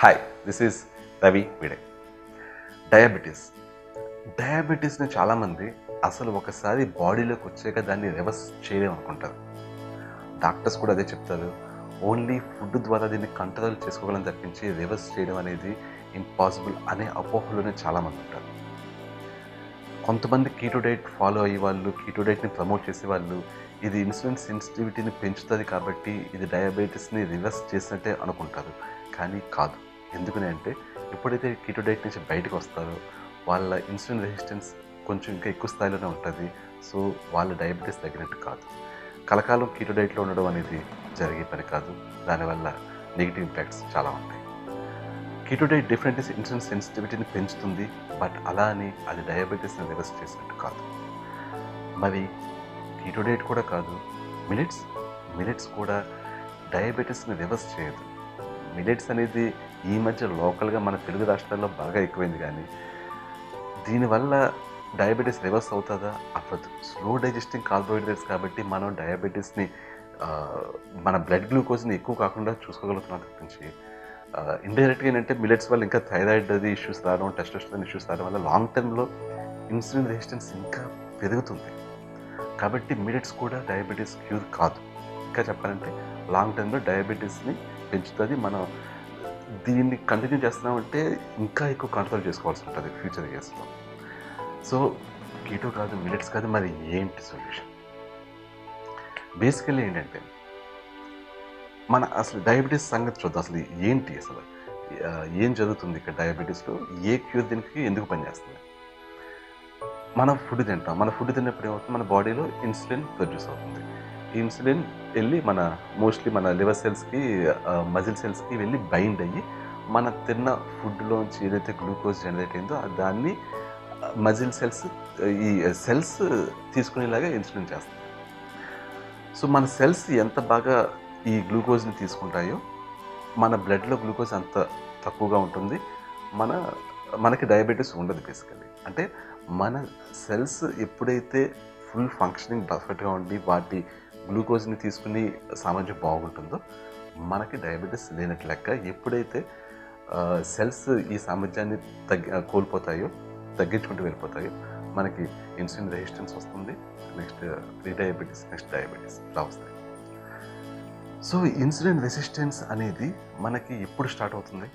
Hi, this is Ravi విడే. డయాబెటీస్ని చాలామంది అసలు ఒకసారి బాడీలోకి వచ్చాక దాన్ని రివర్స్ చేయలేమనుకుంటారు. డాక్టర్స్ కూడా అదే చెప్తారు. ఓన్లీ ఫుడ్ ద్వారా దీన్ని కంట్రోల్ చేసుకోగలం తప్పించి రివర్స్ చేయడం అనేది ఇంపాసిబుల్ అనే అపోహలోనే చాలామంది ఉంటారు. కొంతమంది కీటో డైట్ ఫాలో అయ్యే వాళ్ళు, కీటో డైట్ని ప్రమోట్ చేసేవాళ్ళు ఇది ఇన్సులిన్ సెన్సిటివిటీని పెంచుతుంది కాబట్టి ఇది డయాబెటీస్ని రివర్స్ చేసినట్టే అనుకుంటారు. కానీ కాదు. ఎందుకని అంటే ఎప్పుడైతే కీటో డైట్ నుంచి బయటకు వస్తారో వాళ్ళ ఇన్సులిన్ రెసిస్టెన్స్ కొంచెం ఇంకా ఎక్కువ స్థాయిలోనే ఉంటుంది. సో వాళ్ళ డయాబెటీస్ తగ్గినట్టు కాదు. కలకాలం కీటో డైట్లో ఉండడం అనేది జరిగే పని కాదు. దానివల్ల నెగిటివ్ ఇంపాక్ట్స్ చాలా ఉంటాయి. కీటో డైట్ డెఫినెట్లీ ఇన్సులిన్ సెన్సిటివిటీని పెంచుతుంది, బట్ అలా అని అది డయాబెటీస్ని రివర్స్ చేసినట్టు కాదు. మరి కీటో డైట్ కూడా కాదు, మిలెట్స్ కూడా డయాబెటీస్ని రివర్స్ చేయదు. మిలెట్స్ అనేది ఈ మధ్య లోకల్గా మన తెలుగు రాష్ట్రాల్లో బాగా ఎక్కువైంది, కానీ దీనివల్ల డయాబెటీస్ రివర్స్ అవుతుందా? అవ్వదు. స్లో డైజెస్టింగ్ కార్బోహైడ్రేట్స్ కాబట్టి మనం డయాబెటీస్ని మన బ్లడ్ గ్లూకోజ్ని ఎక్కువ కాకుండా చూసుకోగలుగుతున్నాం తప్పించి ఇండైరెక్ట్గా ఏంటంటే మిలెట్స్ వల్ల ఇంకా థైరాయిడ్ అది ఇష్యూస్ రావడం, టెస్టోస్టెరాన్ ఇష్యూస్ రావడం వల్ల లాంగ్ టర్మ్లో ఇన్సులిన్ రెసిస్టెన్స్ ఇంకా పెరుగుతుంది. కాబట్టి మిలెట్స్ కూడా డయాబెటీస్ క్యూర్ కాదు. ఇంకా చెప్పాలంటే లాంగ్ టర్మ్లో డయాబెటీస్ని పెంచుతుంది. మనం దీన్ని కంటిన్యూ చేస్తున్నామంటే ఇంకా ఎక్కువ కంట్రోల్ చేసుకోవాల్సి ఉంటుంది ఫ్యూచర్ ఇయర్స్లో. సో కీటో కాదు, మిలెట్స్ కాదు, మరి ఏంటి సొల్యూషన్? బేసికల్లీ ఏంటంటే మన అసలు డయాబెటీస్ సంగతి చూద్దాం. అసలు ఏంటి, అసలు ఏం జరుగుతుంది ఇక్కడ డయాబెటీస్లో, ఏ క్యూర్ దీనికి ఎందుకు పనిచేస్తుంది? మనం ఫుడ్ తింటాం. మన ఫుడ్ తిన్నప్పుడు ఏమవుతుంది, మన బాడీలో ఇన్సులిన్ ప్రొడ్యూస్ అవుతుంది. ఈ ఇన్సులిన్ వెళ్ళి మోస్ట్లీ మన లివర్ సెల్స్కి, మజిల్ సెల్స్కి వెళ్ళి బైండ్ అయ్యి మన తిన్న ఫుడ్లోంచి ఏదైతే గ్లూకోజ్ జనరేట్ అయిందో దాన్ని మజిల్ సెల్స్, ఈ సెల్స్ తీసుకునేలాగా ఇన్సులిన్ చేస్తుంది. సో మన సెల్స్ ఎంత బాగా ఈ గ్లూకోజ్ని తీసుకుంటాయో మన బ్లడ్లో గ్లూకోజ్ అంత తక్కువగా ఉంటుంది. మనకి డయాబెటీస్ ఉండదు బేసికల్లీ. అంటే మన సెల్స్ ఎప్పుడైతే ఫుల్ ఫంక్షనింగ్ పర్ఫెక్ట్గా ఉండి వాటి గ్లూకోజ్ని తీసుకుని సామర్థ్యం బాగుంటుందో మనకి డయాబెటీస్ లేనట్టు లెక్క. ఎప్పుడైతే సెల్స్ ఈ సామర్థ్యాన్ని తగ్గించుకుంటూ వెళ్ళిపోతాయో మనకి ఇన్సులిన్ రెసిస్టెన్స్ వస్తుంది. నెక్స్ట్ డయాబెటీస్, నెక్స్ట్ డయాబెటీస్ ఇలా వస్తాయి. సో ఇన్సులిన్ రెసిస్టెన్స్ అనేది మనకి ఎప్పుడు స్టార్ట్ అవుతుంది?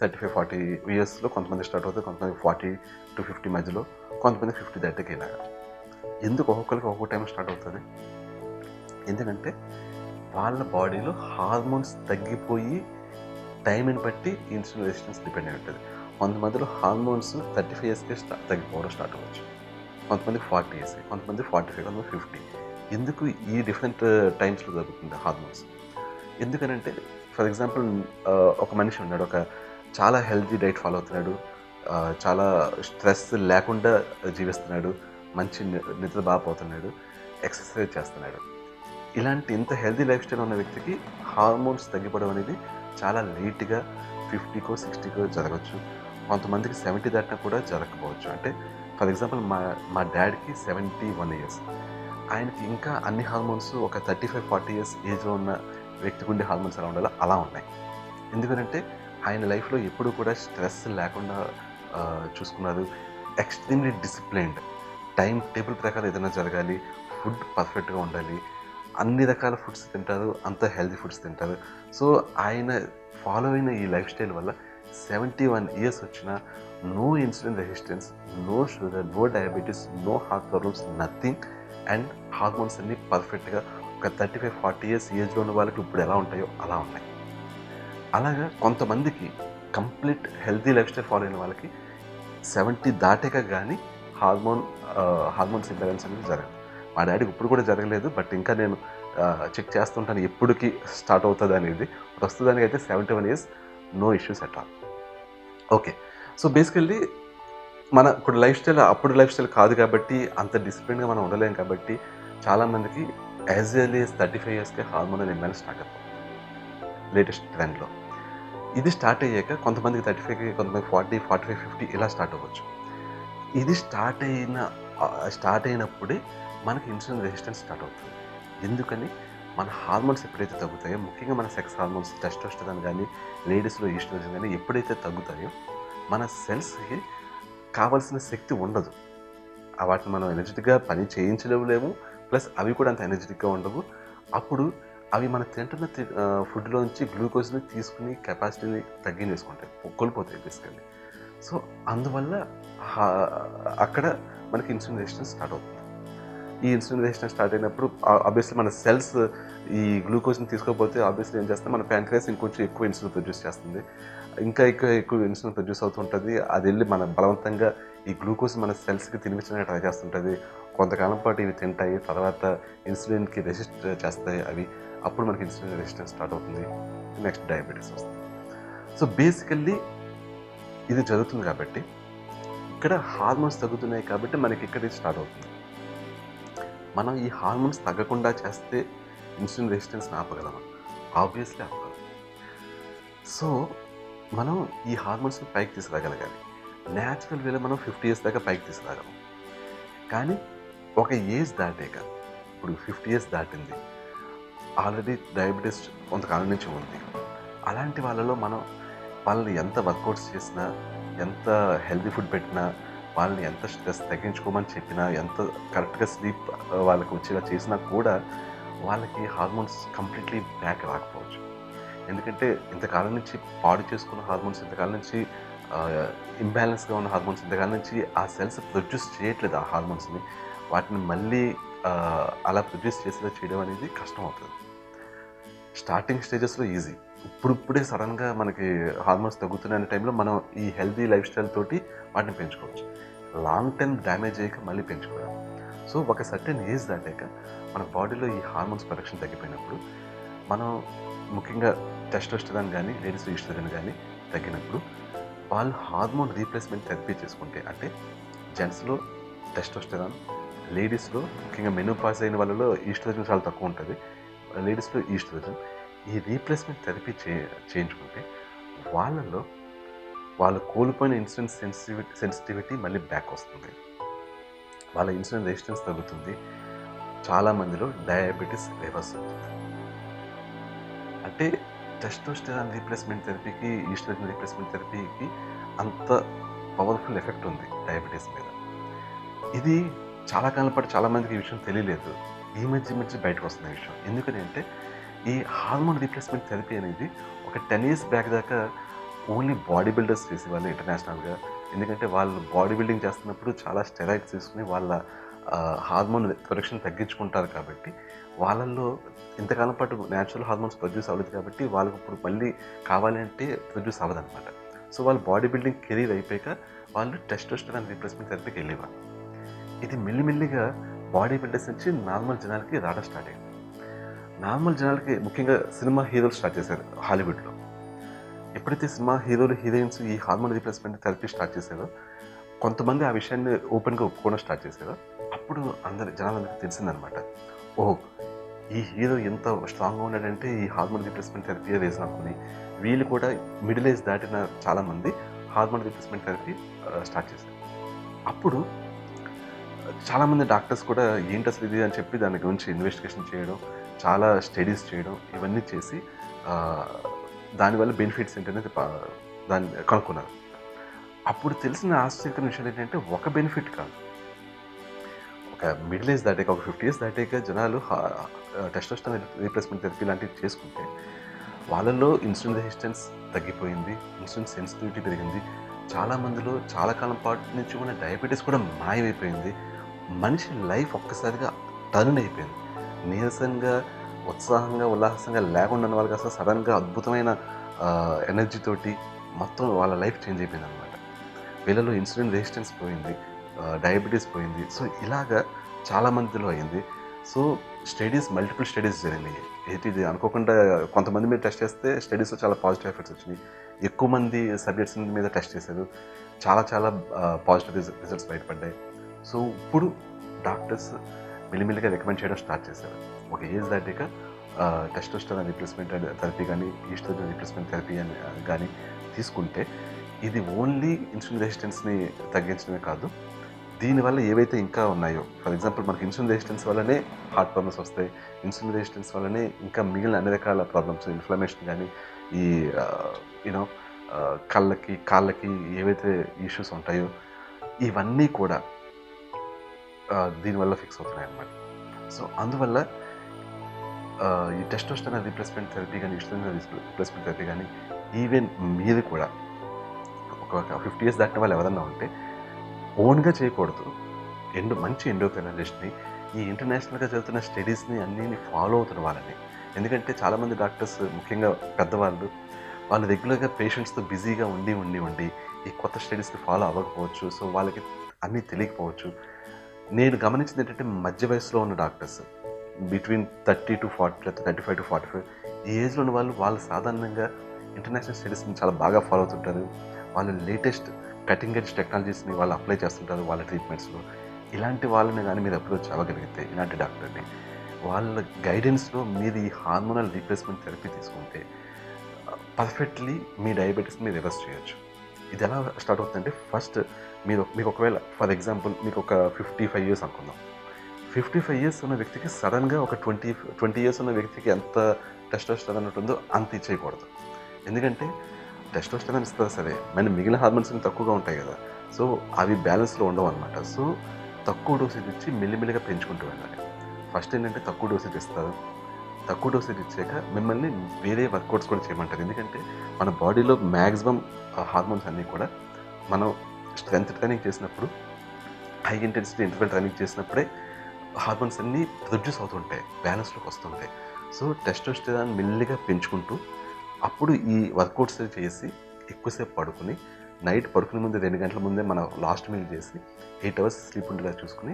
35-40 ఇయర్స్లో కొంతమంది స్టార్ట్ అవుతుంది, కొంతమంది 40 to 50 మధ్యలో, కొంతమంది 50 దాటికి ఇలాగా. ఎందుకు ఒక్కొక్కరికి ఒక్కొక్క టైం స్టార్ట్ అవుతుంది? ఎందుకంటే వాళ్ళ బాడీలో హార్మోన్స్ తగ్గిపోయి టైంని బట్టి ఇన్సులిన్ రెసిస్టెన్స్ డిపెండ్ అయి ఉంటుంది. కొంతమందిలో హార్మోన్స్ 35 ఇయర్స్కే తగ్గిపోవడం స్టార్ట్ అవ్వచ్చు, కొంతమంది 40 ఇయర్స్, కొంతమంది 45, కొంతమంది 50. ఎందుకు ఈ డిఫరెంట్ టైమ్స్లో జరుగుతుంది హార్మోన్స్? ఎందుకనంటే ఫర్ ఎగ్జాంపుల్ ఒక మనిషి ఉన్నాడు, చాలా హెల్తీ డైట్ ఫాలో అవుతున్నాడు, చాలా స్ట్రెస్ లేకుండా జీవిస్తున్నాడు, మంచి నిద్ర బాగా పోతున్నాడు, ఎక్సర్సైజ్ చేస్తున్నాడు. ఇలాంటి ఇంత హెల్తీ లైఫ్ స్టైల్ ఉన్న వ్యక్తికి హార్మోన్స్ తగ్గిపోవడం అనేది చాలా లేట్గా 50కో 60కో జరగవచ్చు. కొంతమందికి 70 దాటినా కూడా జరగకపోవచ్చు. అంటే ఫర్ ఎగ్జాంపుల్ మా డాడీకి 71 ఇయర్స్, ఆయనకి ఇంకా అన్ని హార్మోన్స్ ఒక 35-40 ఇయర్స్ ఏజ్లో ఉన్న వ్యక్తికి ఉండే హార్మోన్స్ ఎలా ఉండాలో అలా ఉన్నాయి. ఎందుకంటే ఆయన లైఫ్లో ఎప్పుడూ కూడా స్ట్రెస్ లేకుండా చూసుకున్నారు. ఎక్స్ట్రీమ్లీ డిసిప్లైన్డ్, టైం టేబుల్ ప్రకారం ఏదైనా జరగాలి, ఫుడ్ పర్ఫెక్ట్గా ఉండాలి, అన్ని రకాల ఫుడ్స్ తింటారు, అంత హెల్తీ ఫుడ్స్ తింటారు. సో ఆయన ఫాలో అయిన ఈ లైఫ్ స్టైల్ వల్ల 71 ఇయర్స్ వచ్చినా no insulin resistance, no sugar, no diabetes, no heart problems, nothing. And hormones అన్నీ పర్ఫెక్ట్గా ఒక 35-40 ఇయర్స్ ఏజ్లో ఉన్న వాళ్ళకి ఇప్పుడు ఎలా ఉంటాయో అలా ఉన్నాయి. అలాగా కొంతమందికి complete healthy life style follow అయిన వాళ్ళకి 70 దాటాక కానీ హార్మోన్స్ ఇంబ్యాలెన్స్ అనేది జరగదు. మా డాడీకి ఇప్పుడు కూడా జరగలేదు, బట్ ఇంకా నేను చెక్ చేస్తుంటాను ఎప్పటికి స్టార్ట్ అవుతుంది అనేది. ప్రస్తుతానికి అయితే 71 years, no issues at all. Okay, so basically మన ఇప్పుడు లైఫ్ స్టైల్ అప్పుడు లైఫ్ స్టైల్ కాదు కాబట్టి అంత డిసిప్లిన్గా మనం ఉండలేం. కాబట్టి చాలామందికి యాజ్ ఎర్లీ as 35 ఇయర్స్కే హార్మోనల్ ఇంబ్యాలెన్స్ స్టార్ట్ అవుతుంది లేటెస్ట్ ట్రెండ్లో. ఇది స్టార్ట్ అయ్యాక కొంతమందికి 35కి, కొంతమంది 40, 45, 50 ఇలా స్టార్ట్ అవ్వచ్చు. ఇది స్టార్ట్ అయినప్పుడే మనకి ఇన్సులిన్ రెసిస్టెన్స్ స్టార్ట్ అవుతుంది. ఎందుకని మన హార్మోన్స్ ఎప్పుడైతే తగ్గుతాయో, ముఖ్యంగా మన సెక్స్ హార్మోన్స్ టెస్టోస్టెరాన్ కానీ, లేడీస్‌లో ఈస్ట్రోజన్ కానీ ఎప్పుడైతే తగ్గుతాయో, మన సెల్స్‌కి కావాల్సిన శక్తి ఉండదు. వాటిని మనం ఎనర్జిటిక్‌గా పని చేయించలేము. ప్లస్ అవి కూడా అంత ఎనర్జిటిక్‌గా ఉండవు. అప్పుడు అవి మనం తింటున్న ఫుడ్‌లోంచి గ్లూకోజ్‌ని తీసుకుని కెపాసిటీని తగ్గించేసుకుంటాయి. కోల్పోతాయి బేసికల్లీ. సో, అందువల్ల హా అక్కడ మనకి ఇన్సులిన్ రెసిస్టెన్స్ స్టార్ట్ అవుతుంది. ఈ ఇన్సులిన్ రెసిస్టెన్స్ స్టార్ట్ అయినప్పుడు ఆబ్వియస్లీ మన సెల్స్ ఈ గ్లూకోజ్‌ని తీసుకోకపోతే ఆబ్వియస్లీ ఏం చేస్తే మన ప్యాంక్రియాస్ ఇంకొంచెం ఎక్కువ ఇన్సులిన్ ప్రొడ్యూస్ చేస్తుంది. ఇంకా ఎక్కువ ఇన్సులిన్ ప్రొడ్యూస్ అవుతుంటది. అది వెళ్ళి మన బలవంతంగా ఈ గ్లూకోజ్ మన సెల్స్‌కి తినిపించడానికి ట్రై చేస్తుంటది. కొంతకాలం పాటు ఇవి తింటాయి. తర్వాత ఇన్సులిన్‌కి రెసిస్ట్ చేస్తాయి అవి. అప్పుడు మనకి ఇన్సులిన్ రెసిస్టెన్స్ స్టార్ట్ అవుతుంది. నెక్స్ట్ డయాబెటిస్ వస్తుంది. సో, బేసికల్లీ ఇది జరుగుతుంది కాబట్టి, ఇక్కడ హార్మోన్స్ తగ్గుతున్నాయి కాబట్టి మనకి ఇక్కడ ఇది స్టార్ట్ అవుతుంది. మనం ఈ హార్మోన్స్ తగ్గకుండా చేస్తే ఇన్సులిన్ రెసిస్టెన్స్‌ని ఆపగలమా? ఆబ్వియస్లీ ఆపగలం. సో, మనం ఈ హార్మోన్స్‌ని పైకి తీసుకురాగలగాలి. న్యాచురల్ వేలో మనం 50 ఇయర్స్ దాకా పైకి తీసుకురాగలం. కానీ ఒక ఏజ్ దాటాక, ఇప్పుడు 50 ఇయర్స్ దాటింది, ఆల్రెడీ డయాబెటిస్ కొంతకాలం నుంచి ఉంది. అలాంటి వాళ్ళలో మనం వాళ్ళని ఎంత వర్కౌట్స్ చేసినా, ఎంత హెల్తీ ఫుడ్ పెట్టినా, వాళ్ళని ఎంత స్ట్రెస్ తగ్గించుకోమని చెప్పినా, ఎంత కరెక్ట్‌గా స్లీప్ వాళ్ళకి వచ్చేలా చేసినా కూడా వాళ్ళకి హార్మోన్స్ కంప్లీట్లీ బ్యాక్ రాకపోవచ్చు. ఎందుకంటే ఇంతకాలం నుంచి పాడు చేసుకున్న హార్మోన్స్, ఇంతకాలం నుంచి ఇంబ్యాలెన్స్‌గా ఉన్న హార్మోన్స్, ఇంతకాలం నుంచి ఆ సెల్స్ ప్రొడ్యూస్ చేయట్లేదు ఆ హార్మోన్స్‌ని. వాటిని మళ్ళీ అలా ప్రొడ్యూస్ చేసేలా చేయడం అనేది కష్టం అవుతుంది. స్టార్టింగ్ స్టేజెస్‌లో ఈజీ. ఇప్పుడిప్పుడే సడన్‌గా మనకి హార్మోన్స్ తగ్గుతున్నాయనే టైంలో మనం ఈ హెల్తీ లైఫ్ స్టైల్ తోటి వాటిని పెంచుకోవచ్చు. లాంగ్ టర్మ్ డ్యామేజ్ అయ్యాక మళ్ళీ పెంచుకోలేం. సో, ఒక సర్టెన్ ఏజ్ దాటాక మన బాడీలో ఈ హార్మోన్స్ ప్రొడక్షన్ తగ్గిపోయినప్పుడు, మనం ముఖ్యంగా టెస్టోస్టెరాన్ కానీ, లేడీస్‌లో ఈస్ట్రోజన్ కానీ తగ్గినప్పుడు, వాళ్ళు హార్మోన్ రీప్లేస్మెంట్ థెరపీ చేసుకుంటే, అంటే జెంట్స్‌లో టెస్టోస్టెరాన్, లేడీస్‌లో ముఖ్యంగా మెనోపాజ్ అయిన వాళ్ళలో ఈస్ట్రోజన్ చాలా తక్కువ ఉంటుంది. లేడీస్‌లో ఈస్ట్రోజన్. ఈ రీప్లేస్మెంట్ థెరపీ చేయించుకుంటే వాళ్ళలో వాళ్ళు కోల్పోయిన ఇన్సులిన్ సెన్సిటివిటీ మళ్ళీ బ్యాక్ వస్తుంది. వాళ్ళ ఇన్సులిన్ రెసిస్టెన్స్ తగ్గుతుంది. చాలా మందిలో డయాబెటిస్ రివర్స్ అవుతుంది. అంటే టెస్టోస్టెరాన్ రీప్లేస్మెంట్ థెరపీకి, ఈస్ట్రోజన్ రీప్లేస్మెంట్ థెరపీకి అంత పవర్ఫుల్ ఎఫెక్ట్ ఉంది డయాబెటిస్ మీద. ఇది చాలా కాలం పాటు చాలామందికి ఈ విషయం తెలియలేదు. ఈ మధ్య బయటకు వస్తున్న విషయం. ఎందుకని అంటే, ఈ హార్మోన్ రీప్లేస్మెంట్ థెరపీ అనేది ఒక 10 ఇయర్స్ బ్యాక్ దాకా ఓన్లీ బాడీ బిల్డర్స్ చేసేవాళ్ళు ఇంటర్నేషనల్‌గా. ఎందుకంటే వాళ్ళు బాడీ బిల్డింగ్ చేస్తున్నప్పుడు చాలా స్టెరాయిడ్స్ తీసుకుని వాళ్ళ హార్మోన్ ప్రొడక్షన్ తగ్గించుకుంటారు కాబట్టి, వాళ్ళల్లో ఇంతకాలం పాటు న్యాచురల్ హార్మోన్స్ ప్రొడ్యూస్ అవ్వలేదు కాబట్టి, వాళ్ళకి ఇప్పుడు మళ్ళీ కావాలంటే ప్రొడ్యూస్ అవ్వదనమాట. సో, వాళ్ళు బాడీ బిల్డింగ్ కెరీర్ అయిపోయాక వాళ్ళు టెస్టోస్టెరాన్ రీప్లేస్మెంట్ థెరపీకి వెళ్ళేవాళ్ళు. ఇది మెల్లిమెల్లిగా బాడీ బిల్డర్స్ నుంచి నార్మల్ జనాలకి రావడం స్టార్ట్ అయింది. నార్మల్ జనాలకి ముఖ్యంగా సినిమా హీరోలు స్టార్ట్ చేశారు హాలీవుడ్‌లో. ఎప్పుడైతే సినిమా హీరోలు, హీరోయిన్స్ ఈ హార్మోన్ రీప్లేస్మెంట్ థెరపీ స్టార్ట్ చేశారో, కొంతమంది ఆ విషయాన్ని ఓపెన్‌గా ఒప్పుకోవడం స్టార్ట్ చేశారో, అప్పుడు జనాలందరికీ తెలిసిందనమాట. ఓహ్! ఈ హీరో ఎంత స్ట్రాంగ్‌గా ఉన్నాడంటే ఈ హార్మోన్ రీప్లేస్మెంట్ థెరపీయే రీజన్ అనుకుని, వీళ్ళు కూడా మిడిల్ ఏజ్ దాటిన చాలామంది హార్మోన్ రీప్లేస్మెంట్ థెరపీ స్టార్ట్ చేశారు. అప్పుడు చాలామంది డాక్టర్స్ కూడా ఏంటసలు ఇది అని చెప్పి దాని గురించి ఇన్వెస్టిగేషన్ చేయడం, చాలా స్టడీస్ చేయడం, ఇవన్నీ చేసి దానివల్ల బెనిఫిట్స్ ఏంటనేది దాన్ని కనుక్కున్నారు. అప్పుడు తెలిసిన ఆశ్చర్యకరమైన విషయాలు ఏంటంటే, ఒక బెనిఫిట్ కాదు. ఒక మిడిల్ ఏజ్ దాటాక, ఒక 50 ఇయర్స్ దాటాక జనాలు టెస్టోస్టెరాన్ రీప్లేస్మెంట్ థెరపీ లాంటివి చేసుకుంటే, వాళ్ళలో ఇన్సులిన్ రెసిస్టెన్స్ తగ్గిపోయింది, ఇన్సులిన్ సెన్సిటివిటీ పెరిగింది. చాలా మందిలో చాలా కాలం పాటు నుంచి ఉన్న డయాబెటీస్ కూడా మాయమైపోయింది. మనిషి లైఫ్ ఒక్కసారిగా టర్న్ అయిపోయింది. నీరసంగా, ఉత్సాహంగా, ఉల్లాసంగా లేకుండా ఉన్న వాళ్ళకి అసలు సడన్‌గా అద్భుతమైన ఎనర్జీ తోటి మొత్తం వాళ్ళ లైఫ్ చేంజ్ అయిపోయిందనమాట. వీళ్ళలో ఇన్సులిన్ రెసిస్టెన్స్ పోయింది, డయాబెటీస్ పోయింది. సో, ఇలాగా చాలా మందిలో అయింది. సో, మల్టిపుల్ స్టడీస్ జరిగినాయి. ఇది అనుకోకుండా కొంతమంది మీద టెస్ట్ చేస్తే స్టడీస్‌లో చాలా పాజిటివ్ ఎఫెక్ట్స్ వచ్చినాయి. ఎక్కువ మంది సబ్జెక్ట్స్ మీద టెస్ట్ చేశారు. చాలా పాజిటివ్ రిజల్ట్స్ బయటపడ్డాయి. సో, ఇప్పుడు డాక్టర్స్ మెల్లిమెల్లిగా రికమెండ్ చేయడం స్టార్ట్ చేశారు. ఒక ఏజ్ దాటాక టెస్టోస్టెరాన్ రీప్లేస్మెంట్ థెరపీ కానీ, ఈస్ట్రోజన్ రీప్లేస్మెంట్ థెరపీ అని కానీ తీసుకుంటే, ఇది ఓన్లీ ఇన్సులిన్ రెసిస్టెన్స్‌ని తగ్గించడమే కాదు, దీనివల్ల ఏవైతే ఇంకా ఉన్నాయో, ఫర్ ఎగ్జాంపుల్ మనకి ఇన్సులిన్ రెసిస్టెన్స్ వల్లనే హార్ట్ ప్రాబ్లమ్స్ వస్తాయి. ఇన్సులిన్ రెసిస్టెన్స్ వల్లనే ఇంకా మిగిలిన అన్ని రకాల ప్రాబ్లమ్స్, ఇన్ఫ్లమేషన్ కానీ, ఈ యూనో కళ్ళకి, కాళ్ళకి ఏవైతే ఇష్యూస్ ఉంటాయో ఇవన్నీ కూడా దీనివల్ల ఫిక్స్ అవుతున్నాయి అన్నమాట. సో అందువల్ల ఈ టెస్టోస్టెరాన్ రీప్లేస్మెంట్ థెరపీ కానీ, ఈస్ట్రోజన్ రీప్లేస్మెంట్ థెరపీ కానీ, ఈవెన్ మీరు కూడా ఒక 50 years దాటిన వాళ్ళు ఎవరన్నా ఉంటే ఓన్గా చేయకూడదు. మంచి ఎండోక్రైనాలజిస్ట్ని, ఈ ఇంటర్నేషనల్గా జరుగుతున్న స్టడీస్ని అన్నీ ఫాలో అవుతున్న వాళ్ళని. ఎందుకంటే చాలామంది డాక్టర్స్, ముఖ్యంగా పెద్దవాళ్ళు, వాళ్ళు రెగ్యులర్గా పేషెంట్స్తో బిజీగా ఉండి ఈ కొత్త స్టడీస్ని ఫాలో అవ్వకపోవచ్చు. సో వాళ్ళకి అన్నీ తెలియకపోవచ్చు. నేను గమనించింది ఏంటంటే, మధ్య వయసులో ఉన్న డాక్టర్స్ బిట్వీన్ 30 to 40 లేకపోతే 35 to 45 ఈ ఏజ్లో ఉన్న వాళ్ళు సాధారణంగా ఇంటర్నేషనల్ స్టడీస్ని చాలా బాగా ఫాలో అవుతుంటారు. వాళ్ళు లేటెస్ట్ కటింగ్ ఎడ్జ్ టెక్నాలజీస్ని వాళ్ళు అప్లై చేస్తుంటారు వాళ్ళ ట్రీట్మెంట్స్లో. ఇలాంటి వాళ్ళని కానీ మీరు అప్రోచ్ అవ్వగలిగితే, ఇలాంటి డాక్టర్ని, వాళ్ళ గైడెన్స్లో మీరు ఈ హార్మోనల్ రీప్లేస్మెంట్ థెరపీ తీసుకుంటే పర్ఫెక్ట్లీ మీ డయాబెటీస్ని మీరు రివర్స్ చేయొచ్చు. ఇది ఎలా స్టార్ట్ అవుతుందంటే, ఫస్ట్ మీకు ఒకవేళ ఫర్ ఎగ్జాంపుల్ మీకు ఒక 55 years అనుకుందాం. 55 years ఉన్న వ్యక్తికి సడన్గా ఒక 20 years ఉన్న వ్యక్తికి ఎంత టెస్టోస్టెరాన్ ఉంటుందో అంత ఇచ్చేయకూడదు. ఎందుకంటే టెస్టోస్టెరాన్ ఇస్తుంది సరే, మన మిగిలిన హార్మోన్స్ తక్కువగా ఉంటాయి కదా. సో అవి బ్యాలెన్స్లో ఉండవు అనమాట. సో తక్కువ డోసేజ్ ఇచ్చి మెల్లిమెల్లిగా పెంచుకుంటూ వెళ్ళాలి. ఫస్ట్ ఏంటంటే తక్కువ డోసేజ్ ఇస్తారు. తక్కువ డోసేజ్ ఇచ్చాక మిమ్మల్ని వేరే వర్కౌట్స్ కూడా చేయమంటారు. ఎందుకంటే మన బాడీలో మ్యాక్సిమం హార్మోన్స్ అన్నీ కూడా మనం స్ట్రెంత్ ట్రైనింగ్ చేసినప్పుడు, హై ఇంటెన్సిటీ ఇంటర్వల్ ట్రైనింగ్ చేసినప్పుడే హార్మోన్స్ అన్నీ ప్రొడ్యూస్ అవుతుంటాయి, బ్యాలెన్స్లోకి వస్తుంటాయి. సో టెస్టోస్టెరాన్ మెల్లిగా పెంచుకుంటూ అప్పుడు ఈ వర్కౌట్స్ చేసి ఎక్కువసేపు పడుకుని, నైట్ పడుకునే ముందు 2 గంటల ముందే మనం లాస్ట్ మీల్ చేసి 8 hours స్లీప్ ఉండేలా చూసుకుని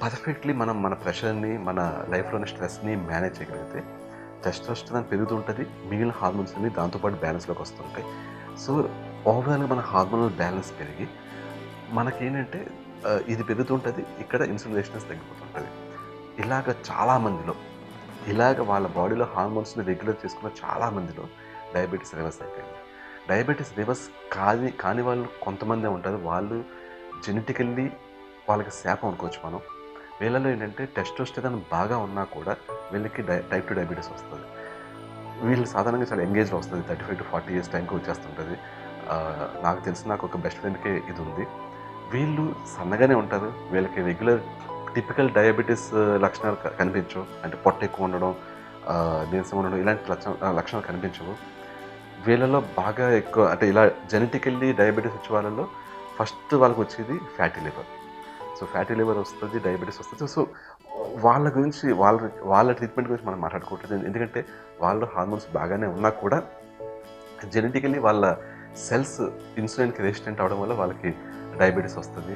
పర్ఫెక్ట్లీ మనం మన ప్రెషర్ని, మన లైఫ్లోని స్ట్రెస్ని మేనేజ్ చేయగలిగితే టెస్టోస్టెరాన్ పెరుగుతుంటుంది, మిగిలిన హార్మోన్స్ అన్ని దాంతోపాటు బ్యాలెన్స్లోకి వస్తుంటాయి. సో ఓవరాల్గా మన హార్మోనల్ బ్యాలెన్స్ పెరిగి మనకేంటంటే ఇది పెరుగుతుంటుంది, ఇక్కడ ఇన్సులిన్ రెసిస్టెన్స్ తగ్గిపోతుంటుంది. చాలామందిలో వాళ్ళ బాడీలో హార్మోన్స్ని రెగ్యులేట్ చేసుకున్న చాలామందిలో డయాబెటీస్ రివర్స్ అయిపోయింది. డయాబెటీస్ రివర్స్ కాని వాళ్ళు కొంతమందే ఉంటారు. వాళ్ళు జెనెటికల్లీ వాళ్ళకి శాపం అనుకోవచ్చు మనం. వీళ్ళలో ఏంటంటే టెస్టోస్టెరాన్ బాగా ఉన్నా కూడా వీళ్ళకి టైప్ 2 డయాబెటీస్ వస్తుంది. వీళ్ళు సాధారణంగా చాలా ఎంగేజ్లో వస్తుంది, 35 to 40 years టైంకి వచ్చేస్తుంటుంది. నాకు ఒక బెస్ట్ ఫ్రెండ్కే ఇది ఉంది. వీళ్ళు సన్నగానే ఉంటారు. వీళ్ళకి రెగ్యులర్ టిపికల్ డయాబెటీస్ లక్షణాలు కనిపించవు. అంటే పొట్ట ఎక్కువ ఉండడం, నీరసం ఉండడం, ఇలాంటి లక్షణాలు కనిపించవు. వీళ్ళలో బాగా ఎక్కువ అంటే ఇలా జెనెటికల్లీ డయాబెటీస్ వచ్చే వాళ్ళలో ఫస్ట్ వాళ్ళకి వచ్చేది fatty liver. So fatty liver వస్తుంది, డయాబెటీస్ వస్తుంది. సో వాళ్ళ గురించి వాళ్ళ ట్రీట్మెంట్ గురించి మనం మాట్లాడుకోవట్లేదు. ఎందుకంటే వాళ్ళ హార్మోన్స్ బాగానే ఉన్నా కూడా జెనెటికల్లీ వాళ్ళ సెల్స్ ఇన్సులిన్కి రెసిస్టెంట్ అవడం వల్ల వాళ్ళకి డయాబెటీస్ వస్తుంది.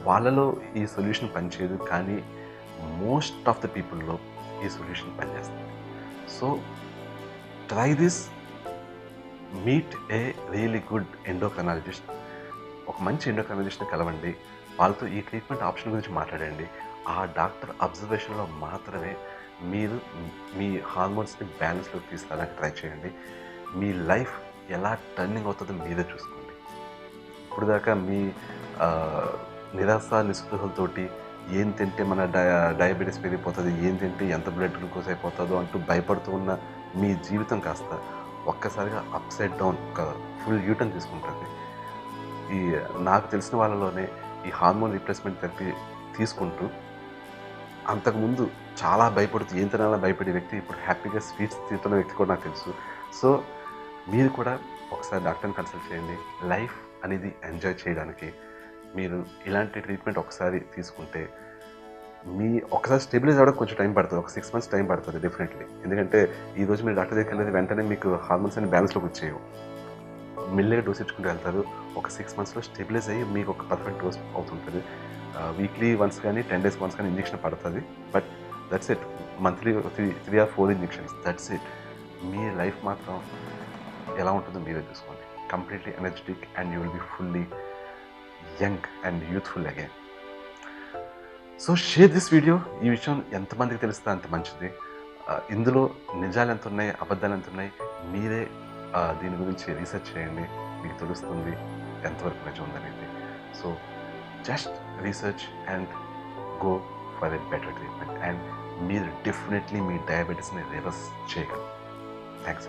వాళ్ళలో ఈ సొల్యూషన్ పనిచేయదు, కానీ మోస్ట్ ఆఫ్ ద పీపుల్లో ఈ సొల్యూషన్ పనిచేస్తుంది. So try this, meet A really good endocrinologist. ఒక మంచి ఎండోక్రైనాలజిస్ట్ని కలవండి, వాళ్ళతో ఈ ట్రీట్మెంట్ ఆప్షన్ గురించి మాట్లాడండి. ఆ డాక్టర్ అబ్జర్వేషన్లో మాత్రమే మీరు మీ హార్మోన్స్ని బ్యాలెన్స్లోకి తీసుకురావడానికి ట్రై చేయండి. మీ లైఫ్ ఎలా టర్నింగ్ అవుతుందో మీరే చూసుకోండి. ఇప్పుడు దాకా మీ నిరాశ నిస్పృహలతోటి ఏం తింటే మన డయాబెటీస్ పెరిగిపోతుంది, ఏం తింటే ఎంత బ్లడ్ గ్లూకోజ్ అయిపోతుందో అంటూ భయపడుతూ ఉన్న మీ జీవితం కాస్త ఒక్కసారిగా అప్సైడ్ డౌన్ ఒక ఫుల్ యూటర్న్ తీసుకుంటుంది. నాకు తెలిసిన వాళ్ళలోనే ఈ హార్మోన్ రీప్లేస్మెంట్ థెరపీ తీసుకుంటూ అంతకుముందు చాలా భయపడుతూ ఏం తినాలని భయపడే వ్యక్తి ఇప్పుడు హ్యాపీగా స్వీట్స్ తింటున్న వ్యక్తి కూడా నాకు తెలుసు. సో మీరు కూడా ఒకసారి డాక్టర్ని కన్సల్ట్ చేయండి. లైఫ్ అనేది ఎంజాయ్ చేయడానికి మీరు ఇలాంటి ట్రీట్మెంట్ ఒకసారి తీసుకుంటే ఒకసారి స్టెబిలైజ్ అవ్వడానికి కొంచెం టైం పడుతుంది, ఒక 6 months టైం పడుతుంది డెఫినెట్లీ. ఎందుకంటే ఈరోజు మీరు డాక్టర్ దగ్గరికి వెళ్ళేది వెంటనే మీకు హార్మోన్స్ అన్ని బ్యాలెన్స్లోకి వచ్చేయవు. మెల్లిగా డోస్ ఇచ్చుకుంటూ వెళ్తారు. ఒక 6 monthsలో స్టెబిలైజ్ అయ్యి మీకు ఒక పర్ఫెక్ట్ డోస్ అవుతుంటుంది. వీక్లీ వన్స్ కానీ 10 days once కానీ ఇంజెక్షన్ పడుతుంది. But that's it. Monthly 3 or 4 injections, that's it. Me life మాత్రం ఎలా ఉంటుందో మీరే చూసుకోండి. Completely energetic and you will be fully young and youthful again. So share this video. ఈ విషయం ఎంతమందికి తెలుస్తే అంత మంచిది. ఇందులో నిజాలు ఎంత ఉన్నాయి, అబద్ధాలు ఎంత ఉన్నాయి, మీరే దీని గురించి రీసెర్చ్ చేయండి, మీకు తెలుస్తుంది ఎంతవరకు నిజం ఉందనేది. So just research and go for a better treatment and మీరు డెఫినెట్లీ మీ డయాబెటీస్ని రివర్స్ చేయగలరు. థ్యాంక్స్.